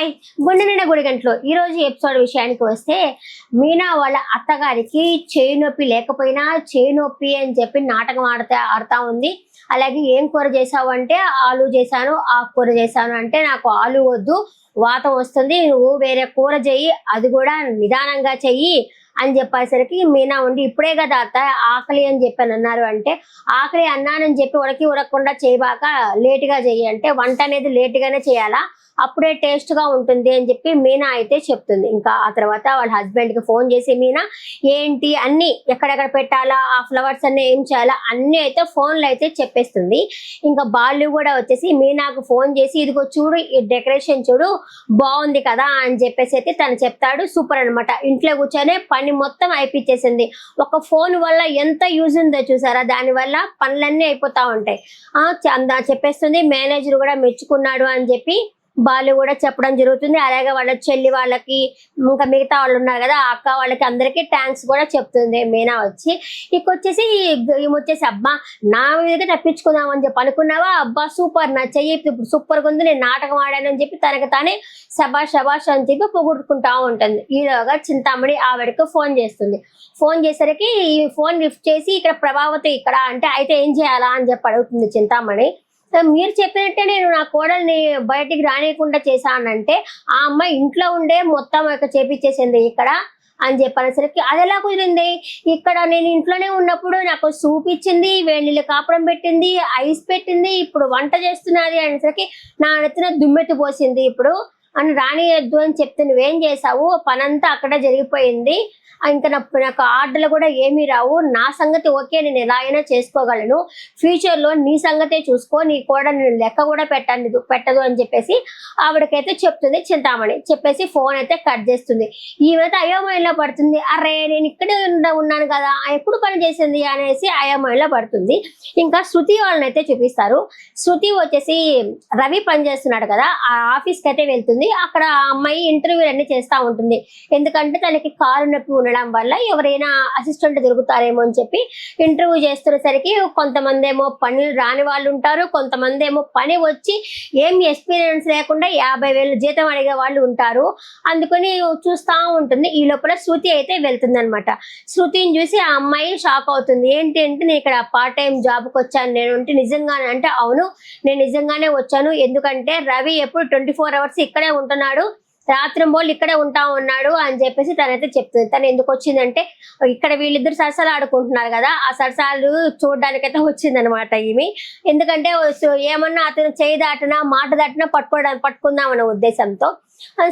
Hi గుండె నిండా గుడిగంటలో ఈ రోజు ఎపిసోడ్ విషయానికి వస్తే మీనా వాళ్ళ అత్తగారికి చేయి నొప్పి లేకపోయినా చేయి నొప్పి అని చెప్పి నాటకం ఆడుతా ఉంది. అలాగే ఏం కూర చేసావు అంటే ఆలు చేశాను, ఆ కూర చేశాను అంటే నాకు ఆలు వద్దు, వాతం వస్తుంది, నువ్వు వేరే కూర చెయ్యి, అది కూడా నిదానంగా చెయ్యి అని చెప్పేసరికి మీనా ఉండి ఇప్పుడే కదా అత్త ఆకలి అని చెప్పని అన్నారు అంటే ఆకలి అన్నానని చెప్పి ఉడకకుండా చేయబాక లేటుగా చెయ్యి అంటే వంట అనేది లేటుగానే చేయాలా, అప్పుడే టేస్ట్ గా ఉంటుంది అని చెప్పి మీనా అయితే చెప్తుంది. ఇంకా ఆ తర్వాత వాళ్ళ హస్బెండ్ కి ఫోన్ చేసి మీనా ఏంటి అన్ని ఎక్కడెక్కడ పెట్టాలా, ఆ ఫ్లవర్స్ అన్ని ఏం చేయాలా అన్ని అయితే ఫోన్లో అయితే చెప్పేస్తుంది. ఇంకా బాలు కూడా వచ్చేసి మీనాకు ఫోన్ చేసి ఇదిగో చూడు ఈ డెకరేషన్ చూడు బాగుంది కదా అని చెప్పేసి అయితే తను చెప్తాడు. సూపర్ అనమాట, ఇంట్లో కూర్చొనే పని మొత్తం అయిపించేసింది. ఒక ఫోన్ వల్ల ఎంత యూజ్ ఉందో చూసారా, దాని వల్ల పనులన్నీ అయిపోతా ఉంటాయి చెప్పేస్తుంది. మేనేజర్ కూడా మెచ్చుకున్నాడు అని చెప్పి బాలు కూడా చెప్పడం జరుగుతుంది. అలాగే వాళ్ళ చెల్లి వాళ్ళకి ఇంకా మిగతా వాళ్ళు ఉన్నారు కదా అక్క వాళ్ళకి అందరికీ థ్యాంక్స్ కూడా చెప్తుంది మీనా వచ్చి. వచ్చేసి అబ్బా నా మీదగా తప్పించుకుందాం అని చెప్పి అనుకున్నావా, అబ్బా సూపర్ నా చెయ్యి సూపర్గా ఉంది, నేను నాటకం ఆడానని చెప్పి తనకి తానే శబాష్ శబాష్ అని చెప్పి పొగుడుకుంటా ఉంటుంది. ఈలోగా చింతామణి ఆవిడకి ఫోన్ చేస్తుంది. ఫోన్ చేసరికి ఈ ఫోన్ లిఫ్ట్ చేసి ఇక్కడ ప్రభావతి ఇక్కడ అంటే అయితే ఏం చేయాలా అని చెప్పి అడుగుతుంది చింతామణి. మీరు చెప్పినట్టే నేను నా కోడల్ని బయటికి రానియకుండా చేశానంటే ఆ అమ్మాయి ఇంట్లో ఉండే మొత్తం చేపించేసింది ఇక్కడ అని చెప్పనేసరికి అది ఎలా కుదిరింది, ఇక్కడ నేను ఇంట్లోనే ఉన్నప్పుడు నాకు సూప్ ఇచ్చింది, వేడి నీళ్ళు కాపడం పెట్టింది, ఐస్ పెట్టింది, ఇప్పుడు వంట చేస్తున్నది అనేసరికి నా నెత్తిన దుమ్మెత్తి పోసింది ఇప్పుడు అని రానియద్దు అని చెప్తే నువ్వేం చేసావు, పనంతా అక్కడ జరిగిపోయింది, ఇంకా నాకు ఆర్డర్లు కూడా ఏమీ రావు, నా సంగతి ఓకే నేను ఎలా అయినా చేసుకోగలను, ఫ్యూచర్లో నీ సంగతే చూసుకో, నీ కూడా నేను లెక్క కూడా పెట్టదు అని చెప్పేసి ఆవిడకైతే చెప్తుంది చింతామణి. చెప్పేసి ఫోన్ అయితే కట్ చేస్తుంది. ఈమెతే అయోమయంలో పడుతుంది. అరే నేను ఇక్కడే ఉన్నాను కదా ఎప్పుడు పని చేసింది అనేసి అయోమయంలో పడుతుంది. ఇంకా శృతి వాళ్ళని అయితే చూపిస్తారు. శృతి వచ్చేసి రవి పని చేస్తున్నాడు కదా ఆ ఆఫీస్కి అయితే వెళ్తుంది. అక్కడ ఆ అమ్మాయి ఇంటర్వ్యూలు అన్ని చేస్తూ ఉంటుంది. ఎందుకంటే తనకి కారు నొప్పి ఉండడం వల్ల ఎవరైనా అసిస్టెంట్ దొరుకుతారేమో అని చెప్పి ఇంటర్వ్యూ చేస్తున్నసరికి కొంతమంది ఏమో పని రాని వాళ్ళు ఉంటారు, కొంతమంది ఏమో పని వచ్చి ఏమి ఎక్స్పీరియన్స్ లేకుండా 50,000 జీతం అడిగే వాళ్ళు ఉంటారు. అందుకని చూస్తూ ఉంటుంది. ఈ లోపల శృతి అయితే వెళ్తుంది అనమాట. శృతిని చూసి ఆ అమ్మాయి షాక్ అవుతుంది. ఏంటి అంటే నేను ఇక్కడ పార్ట్ టైం జాబ్కి వచ్చాను నేను అంటే నిజంగానే అంటే అవును నేను నిజంగానే వచ్చాను, ఎందుకంటే రవి ఎప్పుడు 24 hours ఇక్కడే ఉంటున్నాడు, రాత్రి బోళ్ళు ఇక్కడే ఉంటా ఉన్నాడు అని చెప్పేసి తనైతే చెప్తుంది. తను ఎందుకు వచ్చిందంటే ఇక్కడ వీళ్ళిద్దరు సరసాలు ఆడుకుంటున్నారు కదా ఆ సరసాలు చూడడానికైతే వచ్చిందనమాట ఈమె. ఎందుకంటే ఏమన్నా అతను చేయి దాటినా మాట దాటినా పట్టుకుందాం అనే ఉద్దేశంతో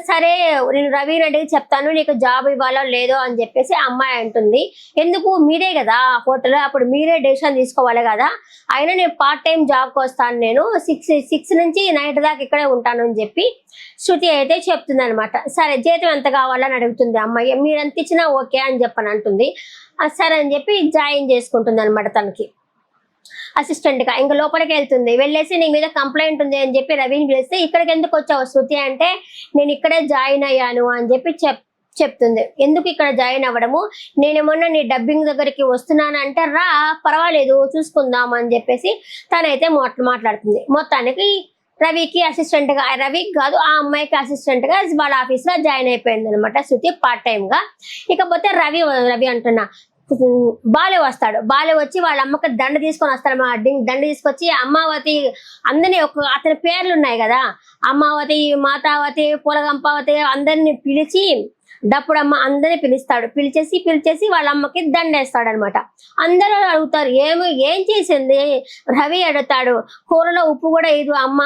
సరే నేను రవిని అడిగి చెప్తాను నీకు జాబ్ ఇవ్వాలో లేదో అని చెప్పేసి అమ్మాయి అంటుంది. ఎందుకు మీరే కదా హోటల్ అప్పుడు మీరే డెసిషన్ తీసుకోవాలి కదా, అయినా నేను పార్ట్ టైం జాబ్కి వస్తాను, నేను 6 నుంచి నైట్ దాకా ఇక్కడే ఉంటాను అని చెప్పి శృతి అయితే చెప్తుంది అనమాట. సరే జీతం ఎంత కావాలని అడుగుతుంది అమ్మాయి. మీరు ఎంత ఇచ్చినా ఓకే అని చెప్పని అంటుంది. సరే అని చెప్పి జాయిన్ చేసుకుంటుంది అనమాట తనకి అసిస్టెంట్ గా. ఇంకా లోపలికి వెళ్తుంది. వెళ్ళేసి నీ మీద కంప్లైంట్ ఉంది అని చెప్పి రవిని పిలిస్తే ఇక్కడికి ఎందుకు వచ్చావు శృతి అంటే నేను ఇక్కడే జాయిన్ అయ్యాను అని చెప్పి చెప్తుంది. ఎందుకు ఇక్కడ జాయిన్ అవ్వడము, నేనేమన్నా నీ డబ్బింగ్ దగ్గరికి వస్తున్నానంటే రా పర్వాలేదు చూసుకుందాం అని చెప్పేసి తనైతే మాట్లాడుతుంది. మొత్తానికి రవికి అసిస్టెంట్ గా, రవికి కాదు ఆ అమ్మాయికి అసిస్టెంట్ గా వాళ్ళ ఆఫీస్ లో జాయిన్ అయిపోయింది అనమాట శృతి పార్ట్ టైం గా. ఇకపోతే రవి అంటున్నా బాలు వస్తాడు. బాలు వచ్చి వాళ్ళ అమ్మకి దండ తీసుకొని వస్తాడు. దండ తీసుకొచ్చి అమ్మావతి అందరినీ అతని పేర్లు ఉన్నాయి కదా అమ్మావతి, మాతావతి, పూలగంపావతి అందరినీ పిలిచి డప్పుడమ్మ అందరినీ పిలిచేసి వాళ్ళ అమ్మకి దండేస్తాడు అనమాట. అందరూ అడుగుతారు ఏం చేసింది, రవి అడుగుతాడు కూరలో ఉప్పు కూడా ఇది అమ్మ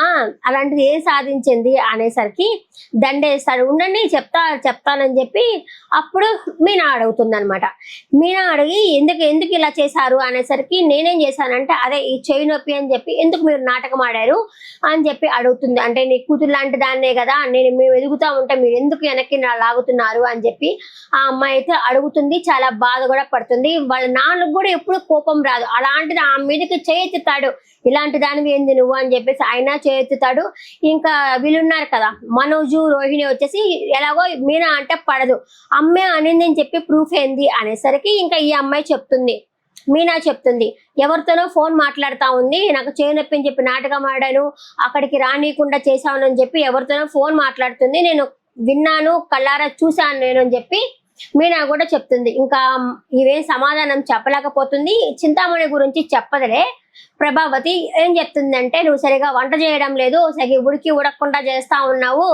అలాంటిది ఏం సాధించింది అనేసరికి దండేస్తాడు. ఉండండి చెప్తానని చెప్పి అప్పుడు మీనా అడుగుతుంది అనమాట. మీనా అడిగి ఎందుకు ఇలా చేశారు అనేసరికి నేనేం చేశానంటే అదే ఈ చెయ్యి నొప్పి అని చెప్పి ఎందుకు మీరు నాటకం ఆడారు అని చెప్పి అడుగుతుంది. అంటే నీ కూతురు లాంటి దాన్నే కదా మేము ఎదుగుతా ఉంటే మీరు ఎందుకు వెనక్కి లాగుతున్నారు అని చెప్పి ఆ అమ్మాయి అయితే అడుగుతుంది. చాలా బాధ కూడా పడుతుంది. వాళ్ళ నాన్నకు కూడా ఎప్పుడు కోపం రాదు, అలాంటిది ఆ మీదకి చేయెత్తుతాడు ఇలాంటి దానివి ఏంది నువ్వు అని చెప్పేసి ఆయన చేయెత్తుతాడు. ఇంకా వీళ్ళున్నారు కదా మనోజు రోహిణి వచ్చేసి ఎలాగో మీనా అంటే పడదు, అమ్మే అనింది అని చెప్పి ప్రూఫ్ ఏంది అనేసరికి ఇంకా ఈ అమ్మాయి చెప్తుంది మీనా చెప్తుంది, ఎవరితోనో ఫోన్ మాట్లాడుతా ఉంది, నాకు చేయి నొప్పి అని చెప్పి నాటకం ఆడాను, అక్కడికి రానియకుండా చేశాను అని చెప్పి ఎవరితోనో ఫోన్ మాట్లాడుతుంది, నేను విన్నాను, కళ్ళారా చూశాను నేను అని చెప్పి మీనా కూడా చెప్తుంది. ఇంకా ఇవేం సమాధానం చెప్పలేకపోతుంది. చింతామణి గురించి చెప్పదులే. ప్రభావతి ఏం చెప్తుందంటే, నువ్వు సరిగా వంట చేయడం లేదు, సరిగ్గా ఉడకకుండా చేస్తా ఉన్నావు,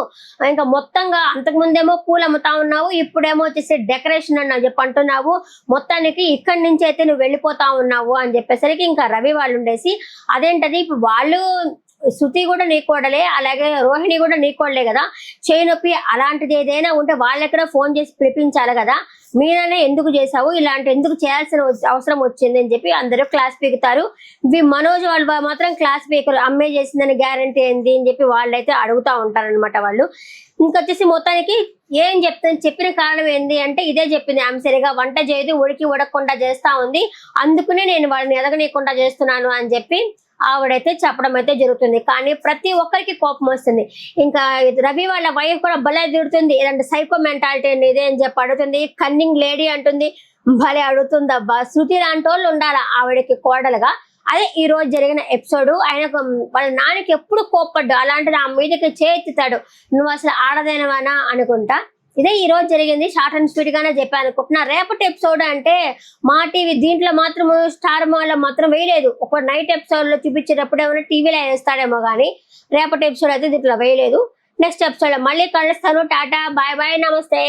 ఇంకా మొత్తంగా అంతకుముందేమో పూలు అమ్ముతా ఉన్నావు, ఇప్పుడేమో వచ్చేసి డెకరేషన్ అని చెప్పి అంటున్నావు, మొత్తానికి ఇక్కడి నుంచి అయితే నువ్వు వెళ్ళిపోతా ఉన్నావు అని చెప్పేసరికి ఇంకా రవి వాళ్ళు ఉండేసి, అదేంటది ఇప్పుడు వాళ్ళు శృతి కూడా నీ కోడలే, అలాగే రోహిణి కూడా నీ కోడలే కదా, చేయి నొప్పి అలాంటిది ఏదైనా ఉంటే వాళ్ళెక్కడ ఫోన్ చేసి పిలిపించాలి కదా, మీరనే ఎందుకు చేసావు, ఇలాంటి ఎందుకు చేయాల్సిన అవసరం వచ్చింది అని చెప్పి అందరూ క్లాస్ పీకుతారు. మనోజ్ వాళ్ళు మాత్రం క్లాస్ పీకరు, అమ్మే చేసిందని గ్యారంటీ ఏంది అని చెప్పి వాళ్ళైతే అడుగుతా ఉంటారనమాట. వాళ్ళు ఇంకొచ్చేసి మొత్తానికి ఏం చెప్పిన కారణం ఏంది అంటే, ఇదే చెప్పింది, ఆమె సరిగా వంట చేయదు, ఉడకకుండా చేస్తా ఉంది, అందుకునే నేను వాళ్ళని ఎదగనీయకుండా చేస్తున్నాను అని చెప్పి ఆవిడైతే చెప్పడం అయితే జరుగుతుంది. కానీ ప్రతి ఒక్కరికి కోపం వస్తుంది. ఇంకా రవి వాళ్ళ వైఫ్ కూడా భలే తిడుతుంది, ఇలాంటి సైకో మెంటాలిటీ ఇదే అని చెప్పి అడుగుతుంది, కన్నింగ్ లేడీ అంటుంది, భలే అడుగుతుంది. అబ్బా, శృతి లాంటి వాళ్ళు ఉండాలి ఆవిడకి కోడలుగా. అదే ఈ రోజు జరిగిన ఎపిసోడ్. ఆయన వాళ్ళ నాన్నకి ఎప్పుడు కోప్పడ్డు, అలాంటిది ఆ మీదకి చేతితాడు, నువ్వు అసలు ఆడదైనవానా అనుకుంటా. ఇదే ఈ రోజు జరిగింది. షార్ట్ అండ్ స్వీట్ గానే చెప్పాను అనుకుంటున్నా. రేపటి ఎపిసోడ్ అంటే మా టీవీ దీంట్లో మాత్రం స్టార్ మాల్ మాత్రం వేయలేదు. ఒక నైట్ ఎపిసోడ్ లో చూపించేటప్పుడు ఏమైనా టీవీలో వేస్తాడేమో కానీ రేపటి ఎపిసోడ్ అయితే దీంట్లో వేయలేదు. నెక్స్ట్ ఎపిసోడ్ మళ్ళీ కలుస్తాను. టాటా, బాయ్ బాయ్, నమస్తే.